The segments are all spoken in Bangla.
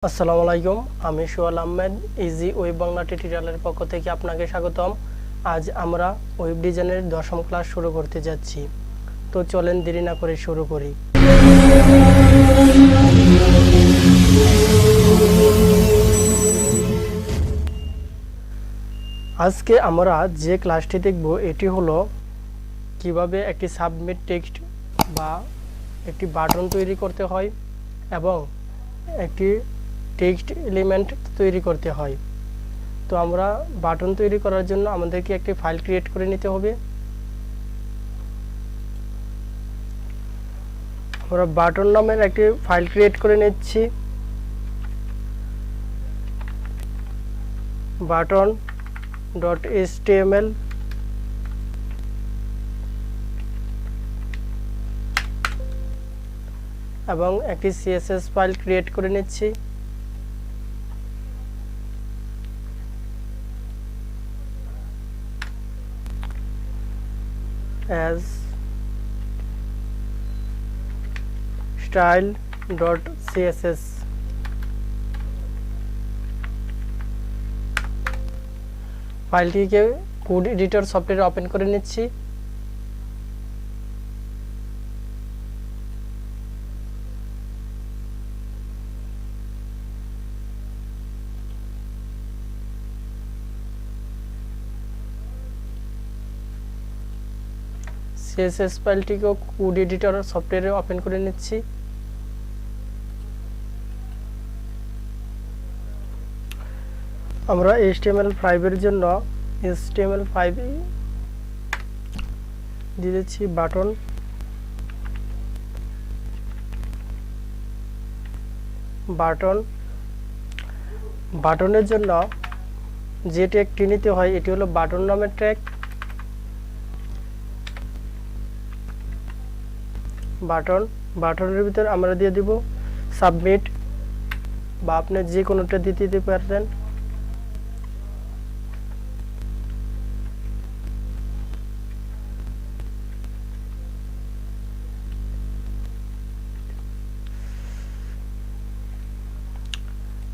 আসসালামু আলাইকুম, আমি সোহেল আহমেদ। ইজি ওয়েব বাংলা টিউটোরিয়ালের পক্ষ থেকে আপনাকে স্বাগতম। আজ আমরা ওয়েব ডিজাইনের 10ম ক্লাস শুরু করতে যাচ্ছি। তো চলেন দেরি না করে শুরু করি। আজকে আমরা যে ক্লাসটি দেখব এটি হলো কিভাবে একটি সাবমিট টেক্সট বা একটি বাটন তৈরি করতে হয় এবং একটি টেক্সট এলিমেন্ট তৈরি করতে হয়। তো আমরা বাটন তৈরি করার জন্য আমাদেরকে একটি ফাইল ক্রিয়েট করে নিতে হবে। আমরা বাটন নামের একটি ফাইল ক্রিয়েট করে নিচ্ছি। button.html এবং একটি CSS ফাইল ক্রিয়েট করে নিচ্ছি। as style.css ফাইলটিকে কোড এডিটর সফটওয়্যারে ওপেন করে নিচ্ছি। CSS ফাইলটিকেও কোড এডিটর সফটওয়্যারে ওপেন করে নিচ্ছি। আমরা HTML5 এর জন্য HTML5 দিয়ে দিচ্ছি বাটনের জন্য যে ট্যাগটি নিতে হয় এটি হলো বাটন নামের ট্যাগ। বাটনের ভিতর আমরা দিয়ে দিব সাবমিট, বা আপনি যে কোনোটা দিতে পারবেন।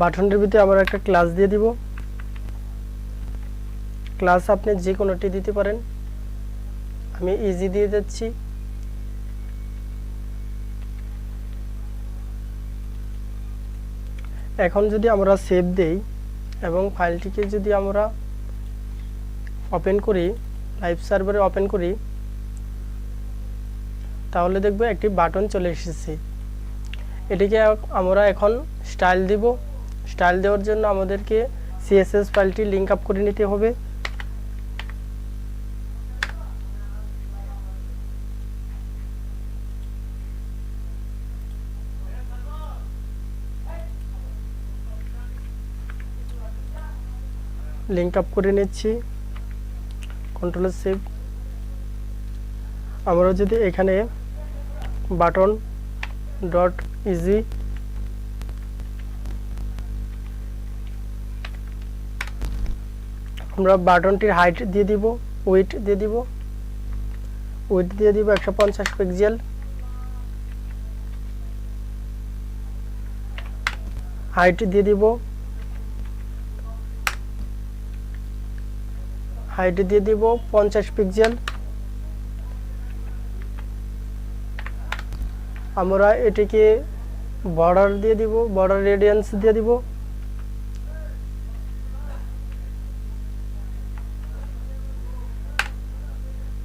বাটনের ভিতরে আমরা একটা ক্লাস দিয়ে দিব। ক্লাস আপনি যে কোনোটি দিতে পারেন, আমি ইজি দিয়ে যাচ্ছি। এখন যদি আমরা সেভ দেই এবং ফাইলটিকে যদি আমরা ওপেন করি, লাইভ সার্ভারে ওপেন করি, তাহলে দেখব একটি বাটন চলে এসেছে। এটিকে আমরা এখন স্টাইল দিব। স্টাইল দেওয়ার জন্য আমাদেরকে CSS ফাইলটি লিংক আপ করে নিতে হবে। লিংক আপ করে নিচ্ছি, কন্ট্রোল সেভ। আমরা যদি এখানে বাটন ডট ইজি আমরা বাটনটির হাইট দিয়ে দিব, উইডথ দিয়ে দিব। উইডথ দিয়ে দিব 150 পিক্সেল। হাইট দিয়ে দিব 50 পিক্সেল। আমরা এটিকে বর্ডার দিয়ে দিব, বর্ডার রেডিয়ান্স দিয়ে দিব।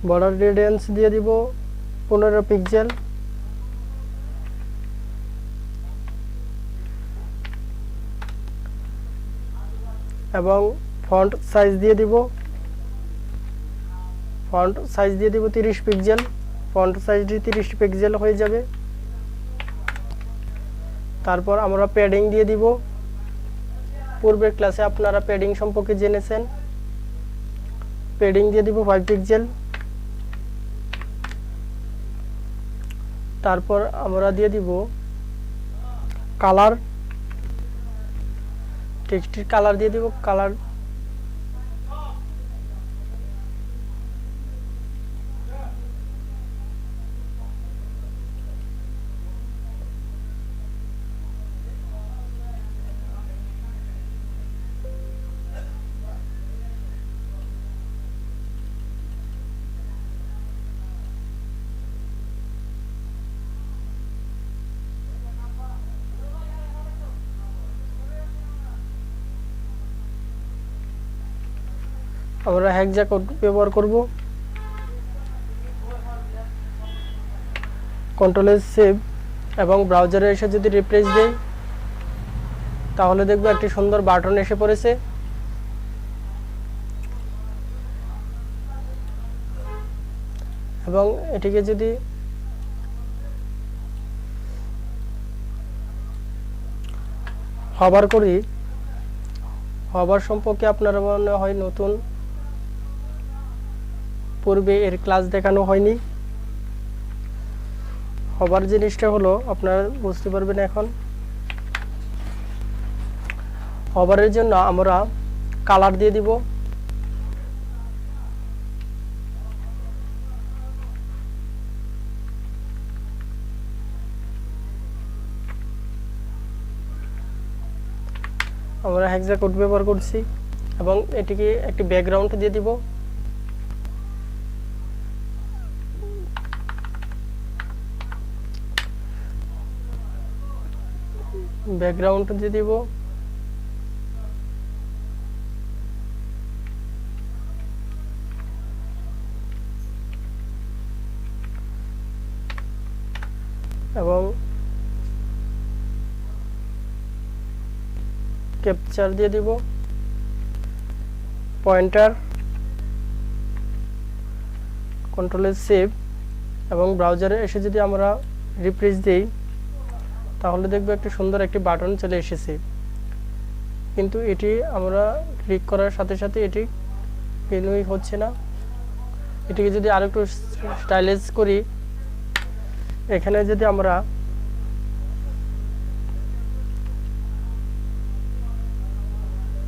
বর্ডার রেডিয়ান্স দিয়ে দিব 15 পিক্সেল। এবং ফন্ট সাইজ দিয়ে দিব 30 পিক্সেল। ফন্ট সাইজটি 30 পিক্সেল হয়ে যাবে। তারপর আমরা প্যাডিং দিয়ে দিব। পূর্বের ক্লাসে আপনারা প্যাডিং সম্পর্কে জেনেছেন। প্যাডিং দিয়ে দিব 5 পিক্সেল। তারপর আমরা দিয়ে দিব কালার। টেক্সটের কালার দিয়ে দিব কালার আমরা হেক্সা কোড ব্যবহার করব। কন্ট্রোল এস সেভ এবং ব্রাউজারে এসে যদি রিফ্রেশ দেই তাহলে দেখব একটি সুন্দর বাটন এসে পড়েছে। এবং এটিকে যদি হভার করি, হভার সম্পর্কে আপনারা মনে হয় নতুন, পূর্বে এর ক্লাস দেখানো হয়নি। হভার জিনিসটা হলো আপনারা বুঝতে পারবেন এখন। হভারের জন্য আমরা কালার দিয়ে দিব। আমরা হেক্সা কোড ব্যবহার করছি এবং এটিকে একটি ব্যাকগ্রাউন্ড দিয়ে দিব। ব্যাকগ্রাউন্ড দিয়ে দিব। এবং ক্যাপচার দিয়ে দিব। পয়েন্টার, কন্ট্রোল এস সেভ এবং ব্রাউজারে এসে যদি আমরা রিফ্রেশ দেই তাহলে দেখব একটি সুন্দর একটি বাটন চলে এসেছে। কিন্তু এটি আমরা ক্লিক করার সাথে সাথে এটি কেনই হচ্ছে না। এটিকে যদি আরেকটু স্টাইলিশ করি, এখানে যদি আমরা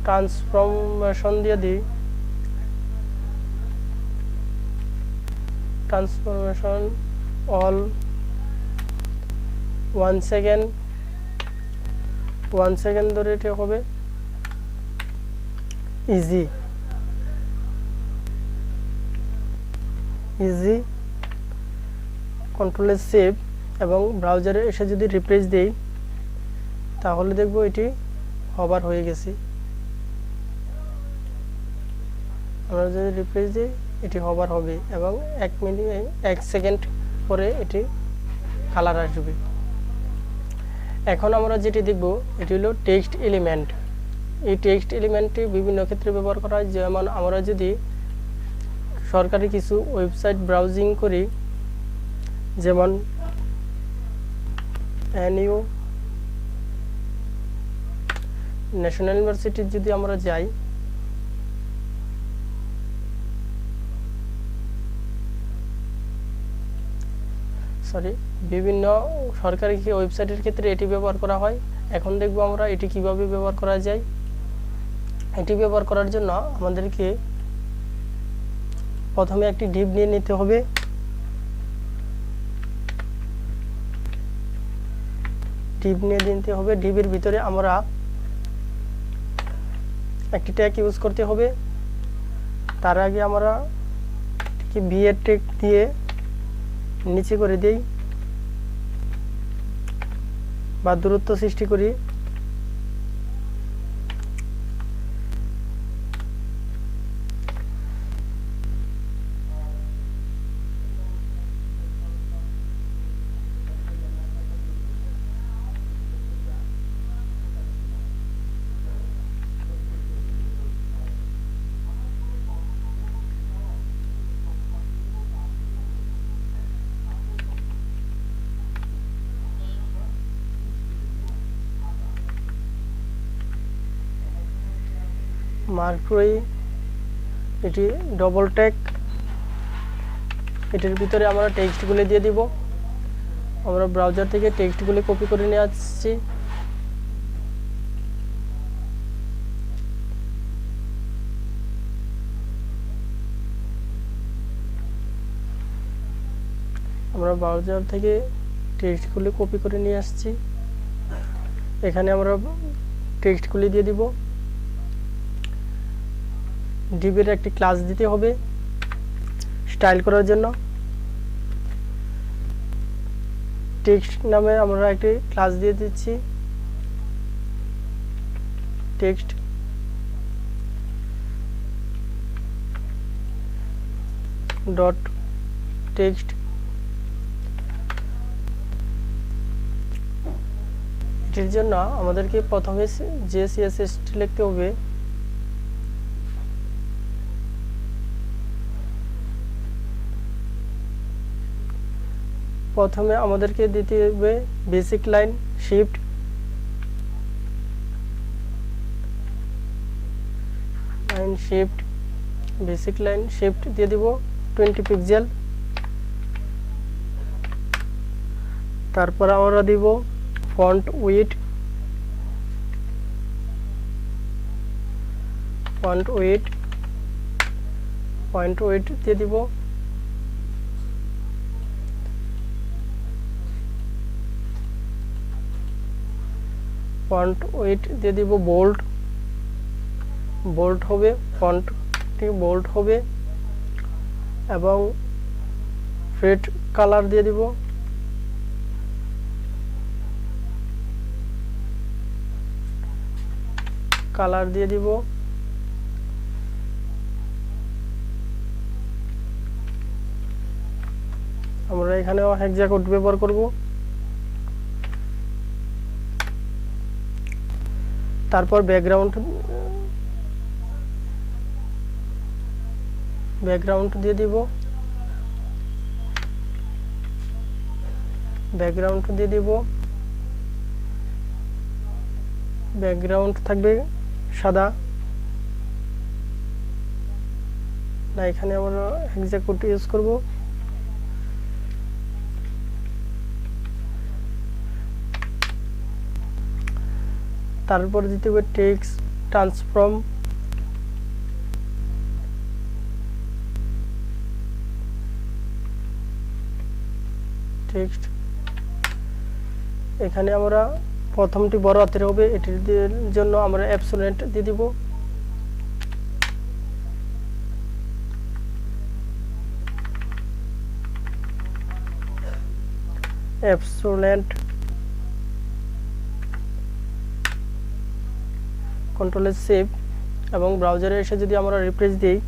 ট্রান্সফরমেশন দিয়ে দিই, ট্রান্সফরমেশন অল 1 সেকেন্ড ধরে এটি হবে ইজি। কন্ট্রোল এস সেভ এবং ব্রাউজারে এসে যদি রিফ্রেশ দেই তাহলে দেখব এটি হভার হয়ে গেছে। আমরা যদি রিফ্রেশ দিই এটি হভার হবে এবং 1 সেকেন্ড পরে এটি কালার আসবে। এখন আমরা যেটি দেখব এটি হলো টেক্সট এলিমেন্ট। এই টেক্সট এলিমেন্টটি বিভিন্ন ক্ষেত্রে ব্যবহার করা হয়। যেমন আমরা যদি সরকারি কিছু ওয়েবসাইট ব্রাউজিং করি, যেমন এনইউ ন্যাশনাল ইউনিভার্সিটি যদি আমরা যাই, বিভিন্ন সরকারি ওয়েবসাইটের ক্ষেত্রে এটি ব্যবহার করা হয়। এখন দেখব আমরা এটি কিভাবে ব্যবহার করা যায়। এটি ব্যবহার করার জন্য আমাদেরকে প্রথমে একটি ডিভ নিয়ে নিতে হবে। ডিভের ভিতরে আমরা একটি ট্যাগ ইউজ করতে হবে। তার আগে আমরা ভি এর ট্যাগ দিয়ে নিচে করে দেই বা দূরত্ব সৃষ্টি করি। মার্কুরি এটি ডবল ট্যাগ, এটির ভিতরে আমরা টেক্সটগুলি দিয়ে দিব। আমরা ব্রাউজার থেকে টেক্সটগুলি কপি করে নিয়ে আসছি। আমরা ব্রাউজার থেকে টেক্সটগুলি কপি করে নিয়ে আসছি। এখানে আমরা টেক্সটগুলি দিয়ে দিব। ডিভের একটি ক্লাস দিতে হবে স্টাইল করার জন্য। টেক্সট নামে আমরা একটি ক্লাস দিয়ে দিচ্ছি। Text dot text. এটির জন্য আমাদেরকে প্রথমে যে সিএসএসটি লিখতে হবে, প্রথমে আমাদেরকে দিতে হবে basic line shift, basic line shift দিয়ে দিব 20 পিক্সেল। তারপর আমরা দিব ফন্ট উইডথ, দিয়ে দিব বোল্ড হবে, ফন্টটি বোল্ড হবে এবং ফেড কালার দিয়ে দিব আমরা এখানেও হেক্সা কোড ব্যবহার করব। তারপর ব্যাকগ্রাউন্ড দিয়ে দিব, ব্যাকগ্রাউন্ড থাকবে সাদা। না, এখানে আমরা হেক্সা কোড ইউজ করব। তারপর দিতে হবে টেক্সট ট্রান্সফর্ম, এখানে আমরা প্রথমটি বড় হাতের হবে, এটির জন্য আমরা অ্যাবসোলেন্ট দিয়ে দিব। কন্ট্রোল সেভ এবং ব্রাউজারে এসে যদি আমরা রিফ্রেশ দিই,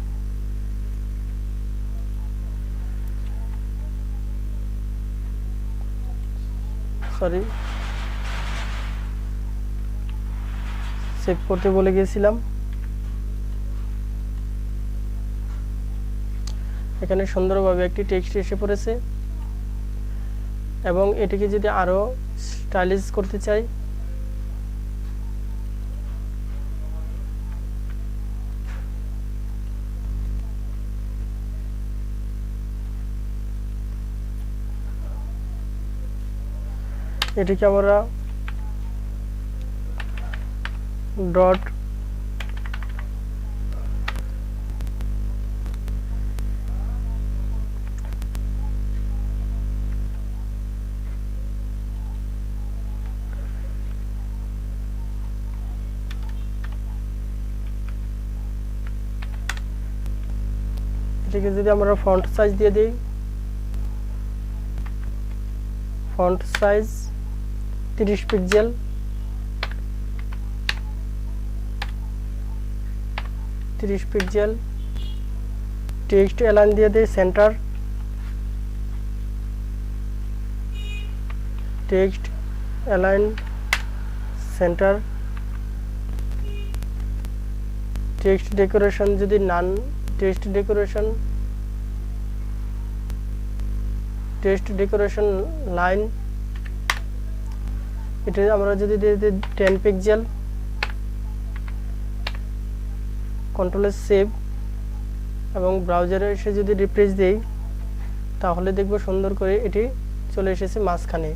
সেভ করতে বলে গিয়েছিলাম। এখানে সুন্দরভাবে একটি টেক্সট এসে পড়েছে এবং এটিকে যদি আরো স্টাইলিশ করতে চাই, এটিকে আমরা ডট এটিকে যদি আমরা ফন্ট সাইজ দিয়ে দিই, font size 30 pixel, text align দিয়ে দিই centre, text align centre. Text decoration যদি নান, টেক্সট ডেকোরেশন লাইন, এটা আমরা যদি দিয়ে দিই 10 পিক্সেল, কন্ট্রোল সেভ এবং ব্রাউজারে এসে যদি রিফ্রেশ দেই, তাহলে দেখব সুন্দর করে এটি চলে এসেছে মাঝখানে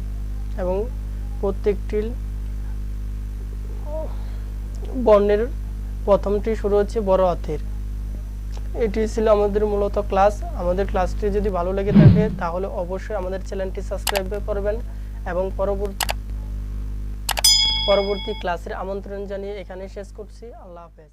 এবং প্রত্যেকটি বর্ণের প্রথমটি শুরু হচ্ছে বড় হাতের। এটি ছিল আমাদের মূলত ক্লাস। আমাদের ক্লাসটি যদি ভালো লেগে থাকে তাহলে অবশ্যই আমাদের চ্যানেলটি সাবস্ক্রাইব করবেন এবং পরবর্তী ক্লাসের আমন্ত্রণ জানিয়ে এখানে শেষ করছি। আল্লাহ হাফেজ।